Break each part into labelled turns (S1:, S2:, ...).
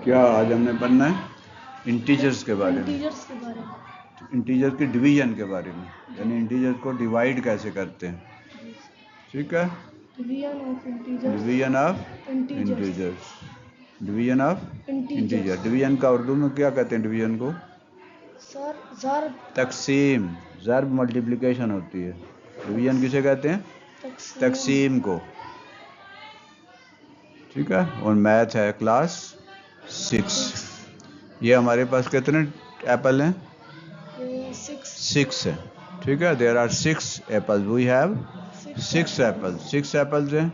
S1: क्या आज हमने पढ़ना है? इंटीजर्स के बारे में।
S2: इंटीजर्स के बारे में।
S1: इंटीजर की डिवीजन के बारे में, यानी इंटीजर को डिवाइड कैसे करते हैं। ठीक है,
S2: division of integers.
S1: Division of integers, division of integer. Division का उर्दू में क्या कहते हैं? डिवीजन को
S2: सर ज़र्ब।
S1: तकसीम, ज़र्ब मल्टीप्लिकेशन होती है। डिवीजन किसे कहते हैं? तकसीम को। ठीक है, और मैथ है क्लास 6। ये हमारे पास कितने एप्पल हैं? 6 है। ठीक है, there are 6 apples, we have 6 apples. 6 apples हैं।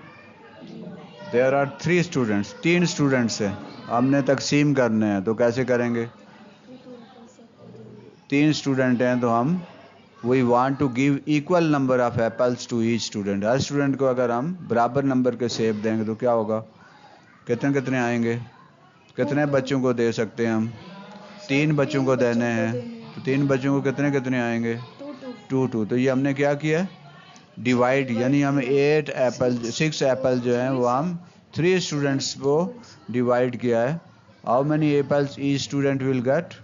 S1: देयर आर 3 स्टूडेंट्स, 3 स्टूडेंट्स हैं। हमने तकसीम करने हैं तो कैसे करेंगे? 3 स्टूडेंट हैं तो हम we want to give equal number of apples to each student. हर स्टूडेंट को अगर हम बराबर नंबर के सेब देंगे तो क्या होगा? कितने कितने आएंगे? कितने बच्चों को दे सकते हैं हम? 3 बच्चों को देने हैं तो 3 बच्चों को कितने कितने आएंगे? 2। तो ये हमने क्या किया? डिवाइड, यानी हम 8 एप्पल 6 एप्पल जो हैं वो हम 3 स्टूडेंट्स को डिवाइड किया है। How many apples each student will get?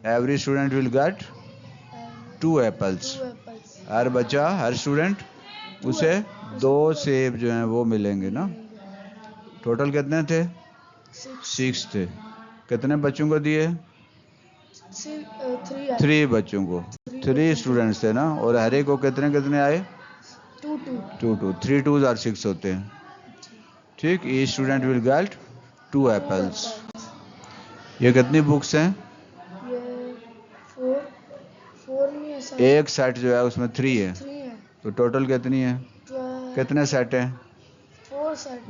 S1: Every student will get 2 apples. हर बच्चा, हर स्टूडेंट उसे 2 सेब जो हैं वो मिलेंगे ना। टोटल कितने थे? 6 थे। कितने बच्चों को दिए? 3 बच्चों को, 3 स्टूडेंट्स थे ना। और हर एक को कितने कितने आए? 2। 3 2s आर 6 होते हैं। ठीक, each student will get 2 apples. ये कितनी बुक्स हैं? एक सेट जो है उसमें 3 है तो टोटल कितनी है? कितने सेट हैं?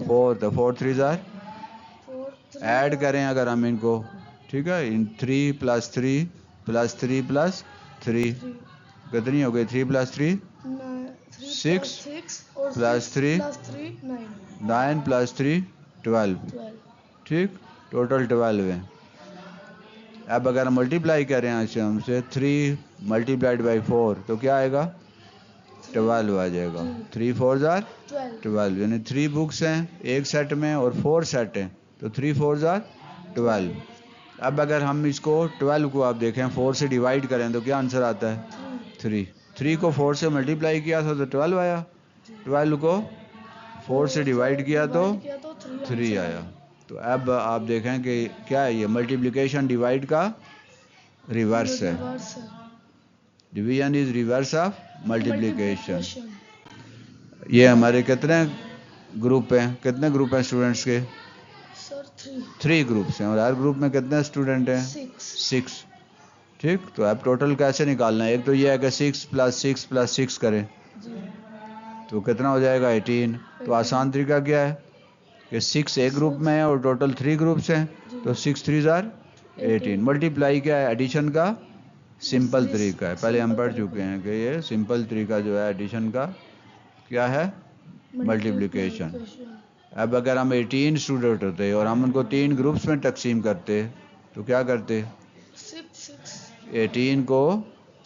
S1: 4। तो 4 3s आर, ऐड करें अगर हम इनको, ठीक है, इन 3 + 3 + 3 + 3 कितनी हो गई? 3 + 3 6 + 3 9 + 3 12। ठीक, टोटल 12 है। अब अगर हम मल्टीप्लाई करें ऐसे हमसे 3 × 4 तो क्या आएगा? 12 आ जाएगा। 3 4s आर 12, यानी 3 बुक्स हैं एक सेट में और 4 सेट हैं तो 3 4s आर 12। अब अगर हम इसको 12 को आप देखें 4 से डिवाइड करें तो क्या आंसर आता है? 3। 3 को 4 से मल्टीप्लाई किया था तो 12 आया। 12 को 4 से डिवाइड किया तो 3 आया। तो अब आप देखें कि क्या है, ये मल्टीप्लिकेशन डिवाइड का रिवर्स है। Division is reverse of multiplication. ये हमारे कितने ग्रुप हैं? कितने ग्रुप हैं स्टूडेंट्स के? 3 ग्रुप्स हैं और हर ग्रुप में कितने स्टूडेंट हैं? 6। ठीक, तो अब टोटल कैसे निकालना है? एक तो ये है कि 6 + 6 + 6 करें तो कितना हो जाएगा? 18। तो आसान तरीका क्या है कि 6 एक ग्रुप में है और टोटल 3 ग्रुप्स हैं तो 6 3s आर 18। मल्टीप्लाई क्या है? एडिशन का सिंपल तरीका है, पहले हम पढ़ चुके हैं कि ये सिंपल तरीका जो है एडिशन का क्या है? मल्टीप्लिकेशन। अब अगर हम 18 स्टूडेंट होते और हम उनको 3 ग्रुप्स में तकसीम करते तो क्या करते? 18 को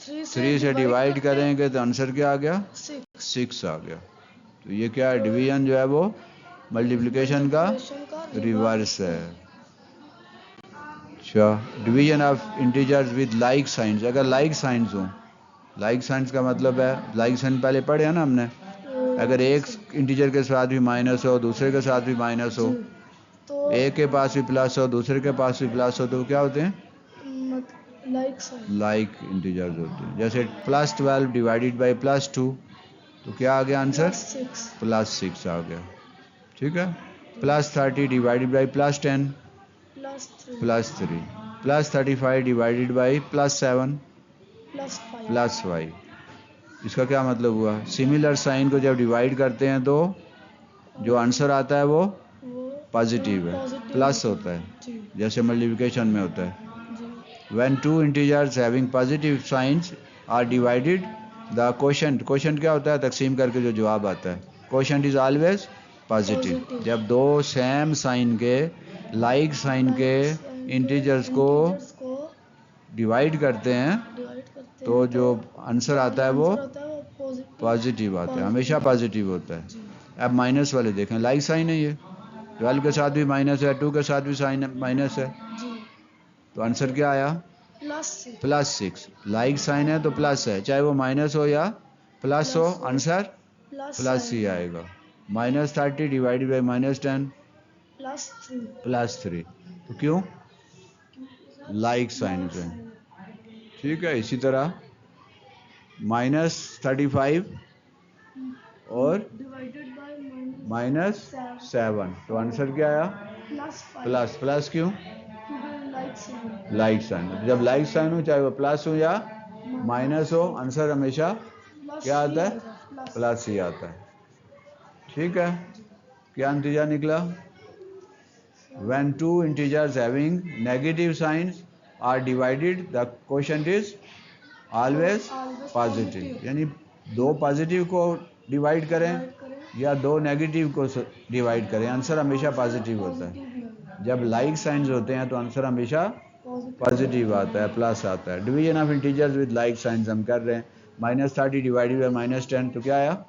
S1: 3 से डिवाइड करेंगे तो आंसर क्या आ गया? 6 आ गया। तो ये क्या है? डिवीजन जो है वो मल्टीप्लिकेशन का रिवर्स है। अच्छा, division of integers with like science. अगर लाइक साइंस हो, लाइक साइंस का मतलब है, लाइक साइन पहले पढ़े हैं ना हमने, अगर एक इंटीजर के साथ भी माइनस हो, दूसरे के साथ भी माइनस हो, एक के पास भी प्लस हो, दूसरे के पास भी प्लस हो, तो क्या होते हैं? लाइक इंटीजर्स होते हैं। जैसे +12 डिवाइडेड बाई +2 तो क्या आ गया आंसर? +6 आ गया। ठीक है, +30 डिवाइडेड बाई +10 +3, +35 डिवाइडेड बाई +7 +5। इसका क्या मतलब हुआ? सिमिलर साइन को जब डिवाइड करते हैं तो जो आंसर आता है वो पॉजिटिव है, प्लस होता है, जैसे मल्टीप्लिकेशन में होता है। When two integers having positive signs are divided, the quotient क्या होता है? तकसीम करके जो जवाब आता है, quotient is always positive। जब दो सेम साइन के, लाइक साइन के इंटीजर्स को डिवाइड करते हैं तो जो आंसर आता है वो पॉजिटिव आता है, हमेशा पॉजिटिव होता है। अब माइनस वाले देखें, लाइक साइन है ये, 12 के साथ भी माइनस है, 2 के साथ भी साइन माइनस है,
S2: जी
S1: तो आंसर क्या आया? +6। लाइक साइन है तो प्लस है, चाहे वो माइनस हो या प्लस हो, आंसर प्लस ही आएगा। -30 डिवाइडेड बाई -10 +3। तो क्यों? लाइक साइन से। ठीक है, इसी तरह -35 और
S2: डिवाइडेड बाय
S1: -7, तो आंसर क्या आया?
S2: प्लस
S1: प्लस क्यों?
S2: Like sign
S1: like sign. जब लाइक साइन हो, चाहे वो प्लस हो या माइनस हो, आंसर हमेशा क्या आता है? प्लस ही आता है। ठीक है, क्या नतीजा निकला? When two integers having negative signs are divided, the quotient is always positive। यानी दो पॉजिटिव को डिवाइड करें या दो नेगेटिव को डिवाइड करें, आंसर हमेशा पॉजिटिव होता है। जब लाइक साइंस होते हैं तो आंसर हमेशा पॉजिटिव आता है, प्लस आता है। Division of integers with like science हम कर रहे हैं। -30 डिवाइडेड बाई -10, तो क्या आया?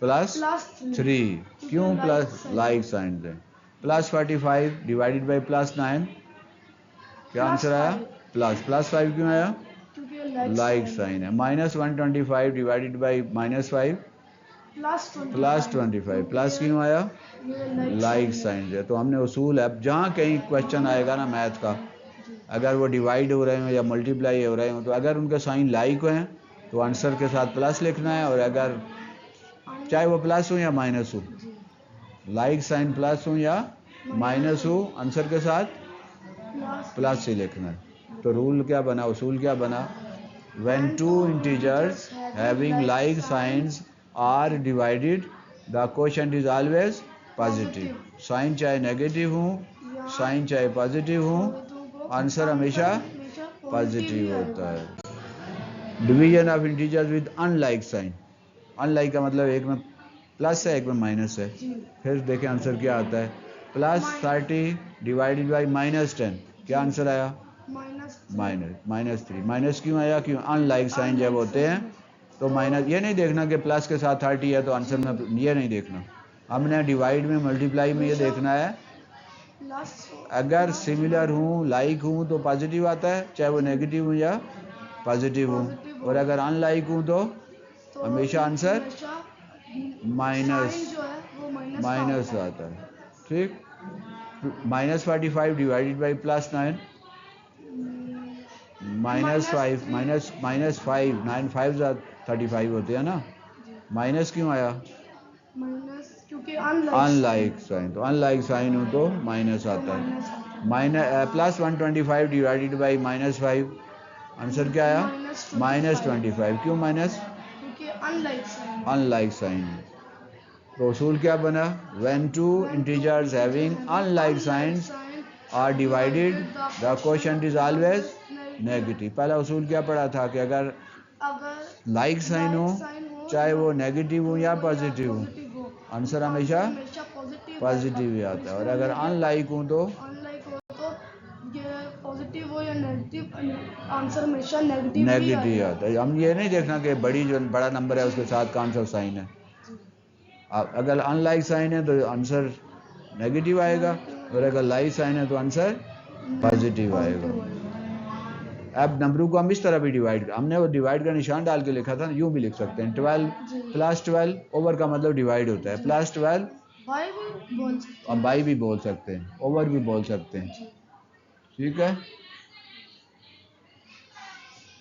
S1: +3। क्यों? प्लस लाइक साइन है। +45 डिवाइडेड बाई +9, क्या आंसर आया? +5 क्यों आया? लाइक साइन है। -125 डिवाइडेड बाई -5 +25, प्लस क्यों आया? लाइक साइन है। तो हमने उसूल है, अब जहाँ कहीं क्वेश्चन आएगा ना मैथ का, अगर वो डिवाइड हो रहे हो या मल्टीप्लाई हो रहे हो, तो अगर उनके साइन लाइक हैं तो आंसर के साथ प्लस लिखना है, और अगर चाहे वो प्लस हो या माइनस हो, लाइक साइन प्लस हो या माइनस हो, आंसर के साथ प्लस ही लिखना है। तो रूल क्या बना, उसूल क्या बना? When two integers having like signs are divided, the quotient is always positive। Sign चाहे नेगेटिव हो, साइन चाहे पॉजिटिव हो, आंसर हमेशा पॉजिटिव होता है। Division of integers with unlike sign. Unlike का मतलब एक में प्लस है, एक में माइनस है। फिर देखें आंसर क्या आता है। +30 डिवाइडेड बाई -10, क्या आंसर आया? -3। माइनस क्यों आया? क्यों? अनलाइक साइन जब होते हैं तो माइनस। ये नहीं देखना कि प्लस के साथ 30 है तो आंसर में, ये नहीं देखना। हमने डिवाइड में, मल्टीप्लाई में ये देखना है, अगर सिमिलर हूँ, लाइक हूँ, तो पॉजिटिव आता है, चाहे वो नेगेटिव हो या पॉजिटिव हो। और अगर अनलाइक हूँ तो हमेशा आंसर माइनस आता है। ठीक। -45 डिवाइडेड बाई +9 -5 -5 9 5 35 होते हैं ना। माइनस क्यों आया?
S2: क्योंकि
S1: अनलाइक साइन। तो अनलाइक साइन हो तो माइनस आता है। +125 डिवाइडेड बाई -5, आंसर क्या आया? -25। क्यों माइनस? Unlike sign. तो उसूल क्या बना? When two integers having unlike signs are divided, the quotient is always negative. पहला उसूल क्या पढ़ा था कि अगर लाइक साइन हो, चाहे वो नेगेटिव हो या पॉजिटिव हो, आंसर हमेशा पॉजिटिव ही आता है। और अगर अनलाइक हो तो
S2: पॉजिटिव हो या नेगेटिव, आंसर हमेशा नेगेटिव
S1: आता है। हम ये नहीं देखना कि जो बड़ा नंबर है उसके साथ कौन सा साइन है। अगर अनलाइक साइन है तो आंसर नेगेटिव आएगा, और अगर लाइक साइन है तो आंसर पॉजिटिव आएगा। अब नंबरों को हम इस तरह भी डिवाइड, हमने वो डिवाइड का निशान डाल के लिखा था, यूं भी लिख सकते हैं। 12 +12, ओवर का मतलब डिवाइड होता है। +12 हम बाई भी बोल सकते हैं, ओवर भी बोल सकते हैं। ठीक है,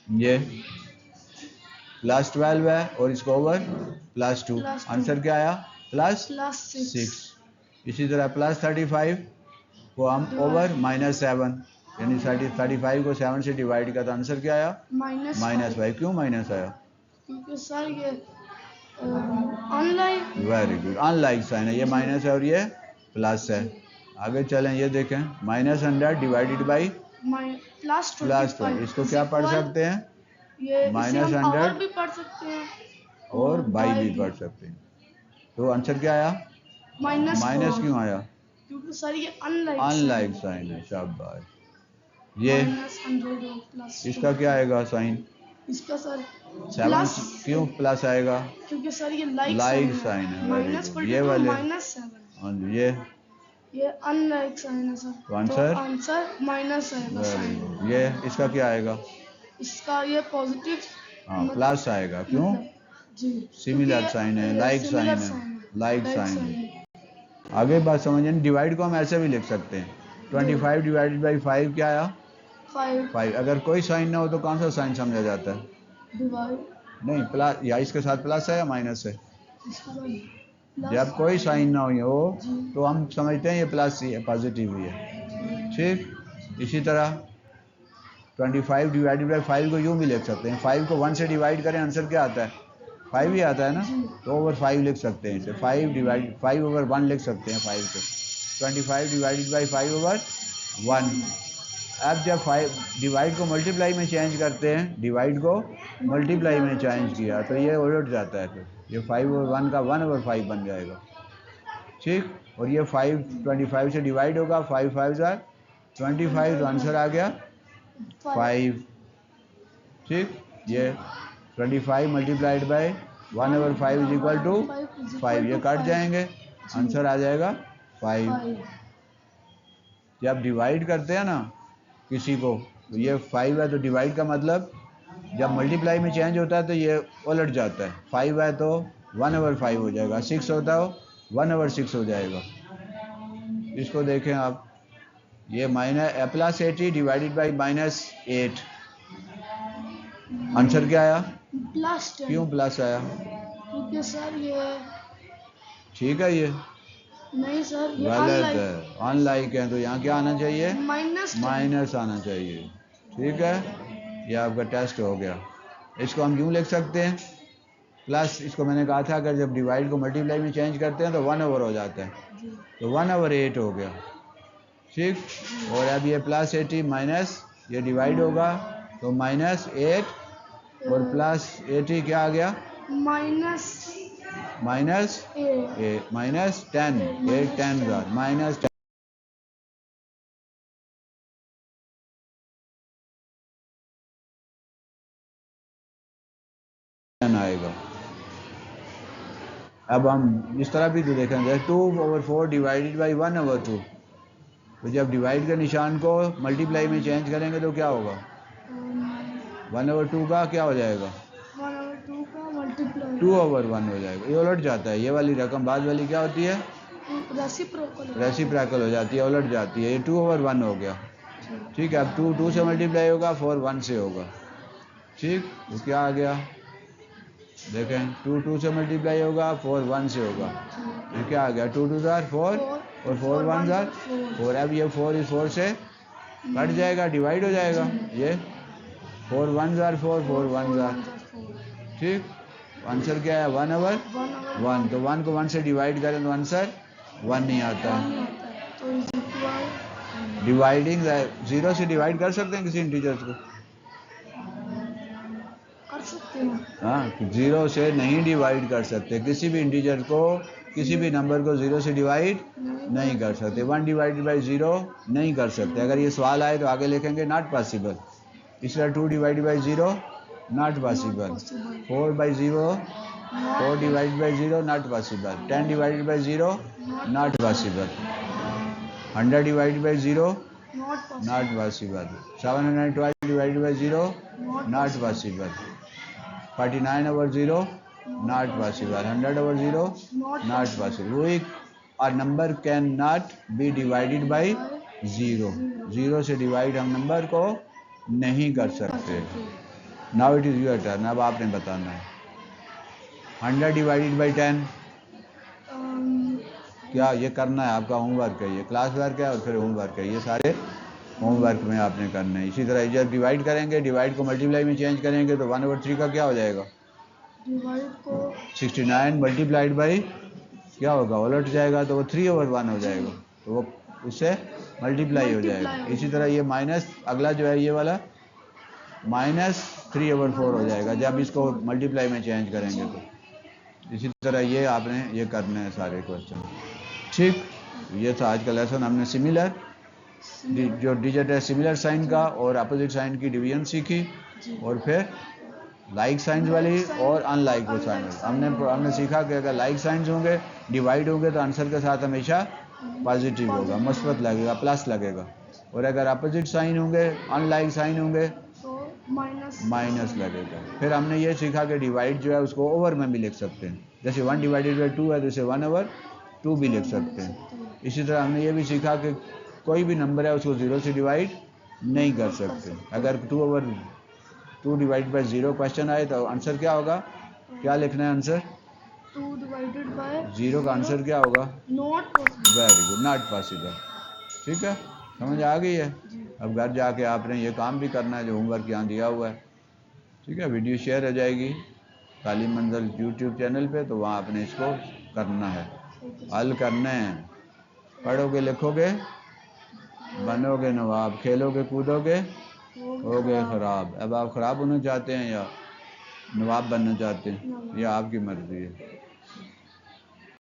S1: ये +12 है और इसको ओवर +2, आंसर क्या आया? +6। इसी तरह +35 को हम ओवर -7, यानी 35 को 7 से डिवाइड किया तो आंसर क्या आया? -5। क्यों माइनस आया?
S2: क्योंकि सर ये unlike.
S1: Very good, unlike sign है, ये माइनस है और ये प्लस है। आगे चलें, ये देखें, -100 डिवाइडेड बाई +20, इसको क्या पढ़ सकते हैं? -100
S2: भी पढ़ सकते हैं
S1: और बाई भी पढ़ सकते हैं। तो आंसर क्या आया? माइनस क्यों आया?
S2: क्योंकि सर ये
S1: अनलाइक साइन है। शाबाश। ये इसका क्या आएगा साइन?
S2: इसका सर
S1: 7 क्यों प्लस आएगा?
S2: क्योंकि सर ये
S1: लाइक साइन है। Very good. ये वाले हाँ जी,
S2: ये अनलाइक साइन है सर।
S1: तो आंसर
S2: आंसर माइनस आएगा साइन।
S1: ये इसका क्या आएगा?
S2: इसका ये पॉजिटिव
S1: हाँ प्लस आएगा। क्यों?
S2: जी
S1: सिमिलर साइन है, लाइक साइन है, लाइक साइन है। आगे बात समझिए। डिवाइड को हम ऐसे भी लिख सकते हैं। 25 डिवाइडेड बाई 5 क्या आया? 5। अगर कोई साइन ना हो तो कौन सा साइन समझा जाता है?
S2: डिवाइड
S1: नहीं, प्लस, या इसके साथ प्लस है या माइनस है? जब कोई साइन ना हो तो हम समझते हैं ये प्लस ही है, पॉजिटिव ही है। ठीक, इसी तरह 25 डिवाइडेड बाई 5 को यूँ भी लिख सकते हैं। 5 को 1 से डिवाइड करें, आंसर क्या आता है? 5 ही आता है ना। तो ओवर 5 लिख सकते हैं इसे। 5 ओवर 1 लिख सकते हैं 5 को। 25 डिवाइडेड बाई 5 ओवर 1। अब जब 5 डिवाइड को मल्टीप्लाई में चेंज करते हैं, डिवाइड को मल्टीप्लाई में चेंज किया तो ये उलट जाता है। फिर ये 5 ओवर 1 का 1 ओवर 5 बन जाएगा। ठीक, और ये 5 25 से डिवाइड होगा। 5 5 जार 25, तो आंसर आ गया 5। ठीक, ये 25 multiplied by 1 over 5 is equal to 5। ये कट जाएंगे, आंसर आ जाएगा 5। जब डिवाइड करते हैं ना किसी को, तो ये 5 है तो डिवाइड का मतलब जब मल्टीप्लाई में चेंज होता है तो ये उलट जाता है। 5 है तो 1 ओवर 5 हो जाएगा। 6 होता हो 1 ओवर 6 हो जाएगा। इसको देखें आप, ये minus plus 80 divided by -8। Answer क्या आया?
S2: प्लस 10।
S1: क्यों प्लस आया?
S2: क्योंकि सर ये
S1: ठीक है, ये
S2: नहीं सर, ये
S1: गलत है। अनलाइक है तो यहाँ क्या आना चाहिए?
S2: माइनस
S1: आना चाहिए। ठीक है, ये आपका टेस्ट हो गया। इसको हम यूँ लिख सकते हैं प्लस, इसको मैंने कहा था अगर जब डिवाइड को मल्टीप्लाई में चेंज करते हैं तो 1 ओवर हो जाता है, तो 1 ओवर 8 हो गया। ठीक, और अब ये प्लस 80 माइनस, ये डिवाइड होगा तो -8 और प्लस 80 क्या आ गया?
S2: माइनस
S1: -10। 8 10 का -10 आएगा। अब हम इस तरह भी तो देखेंगे 2 ओवर 4 डिवाइडेड बाई 1 ओवर 2। तो जब डिवाइड के निशान को मल्टीप्लाई में चेंज करेंगे तो क्या होगा? 1 ओवर 2 का क्या हो जाएगा?
S2: 1 ओवर 2 का मल्टीप्लाई
S1: 2 ओवर 1 हो जाएगा। ये उलट जाता है। ये वाली रकम बाद वाली क्या होती है? रेसिप्रोकल हो जाती है, उलट जाती है। ये 2 ओवर 1 हो गया। ठीक है, अब 2 से मल्टीप्लाई होगा, 4 1 से होगा। ठीक, तो क्या आ गया? देखें, 2 से मल्टीप्लाई होगा, 4 1 से होगा। ये क्या आ गया? 2 2 जार 4 और 4 1 जार 4। अब ये 4 इस 4 से कट जाएगा, डिवाइड हो जाएगा। ये 4 1 जार 4, 4 1 जार। ठीक, आंसर क्या है? 1 ओवर 1। तो 1 को 1 से डिवाइड करें तो आंसर 1 नहीं आता है। डिवाइडिंग 0 से डिवाइड कर सकते हैं किसी इंटीजर्स को? हाँ, 0 से नहीं डिवाइड कर सकते किसी भी इंटीजर को, किसी भी नंबर को 0 से डिवाइड नहीं कर सकते। 1 डिवाइडेड बाई 0 नहीं कर सकते। अगर ये सवाल आए तो आगे लिखेंगे नॉट पॉसिबल। इस तरह 2 divided by 0 not possible. 4 by 0 4 divided by 0 not possible. 10 divided by 0 not possible. 100 divided by 0 not possible. 712 divided by 0 not possible. 49 over 0 not possible. 100 over 0 not possible. A number cannot be divided by 0. 0 से divide हम number को नहीं कर सकते। Now it is your turn. अब आपने बताना है 100 डिवाइडेड बाई 10 क्या ये करना है? आपका होमवर्क है, ये क्लास वर्क है और फिर होमवर्क है। ये सारे होमवर्क में आपने करना है। इसी तरह जब डिवाइड करेंगे, डिवाइड को मल्टीप्लाई में चेंज करेंगे तो 1 ओवर 3 का क्या हो जाएगा?
S2: डिवाइड को
S1: 69 मल्टीप्लाइड बाई क्या होगा? उलट जाएगा तो वो 3 ओवर 1 हो जाएगा, तो वो उससे मल्टीप्लाई हो जाएगा। इसी तरह ये माइनस, अगला जो है ये वाला -3 ओवर 4 हो जाएगा जब इसको मल्टीप्लाई में चेंज करेंगे तो। इसी तरह ये आपने ये करने हैं सारे क्वेश्चन। ठीक, ये था आज का लेसन। हमने सिमिलर जो डिजिट है सिमिलर साइन का और अपोजिट साइन की डिवीजन सीखी, और फिर लाइक साइंस वाली और अनलाइक साइन। हमने सीखा कि अगर लाइक साइंस होंगे डिवाइड होंगे तो आंसर के साथ हमेशा पॉजिटिव होगा, मुस्बत लगेगा, प्लस लगेगा। और अगर अपोजिट साइन होंगे, अनलाइक साइन होंगे
S2: तो
S1: माइनस लगेगा। फिर हमने ये सीखा कि डिवाइड जो है उसको ओवर में भी लिख सकते हैं, जैसे 1 डिवाइडेड बाई 2 है तो इसे 1/2 भी लिख सकते हैं। इसी तरह हमने ये भी सीखा कि कोई भी नंबर है उसको 0 से डिवाइड नहीं कर सकते। अगर 2/2 डिवाइड बाई 0 क्वेश्चन आए तो आंसर क्या होगा, क्या लिखना है आंसर?
S2: 2 डिवाइडेड बाय
S1: 0 का आंसर क्या होगा?
S2: Not possible.
S1: Very good, not possible. ठीक है, समझ आ गई है। अब घर जाके आपने ये काम भी करना है जो होमवर्क यहाँ दिया हुआ है। ठीक है, वीडियो शेयर हो जाएगी तालीम मंजिल यूट्यूब चैनल पे, तो वहाँ आपने इसको करना है, हल करना है। पढ़ोगे लिखोगे बनोगे नवाब, खेलोगे कूदोगे होगे खराब। अब आप ख़राब होना चाहते हैं या नवाब बनना चाहते हैं, यह आपकी मर्ज़ी है।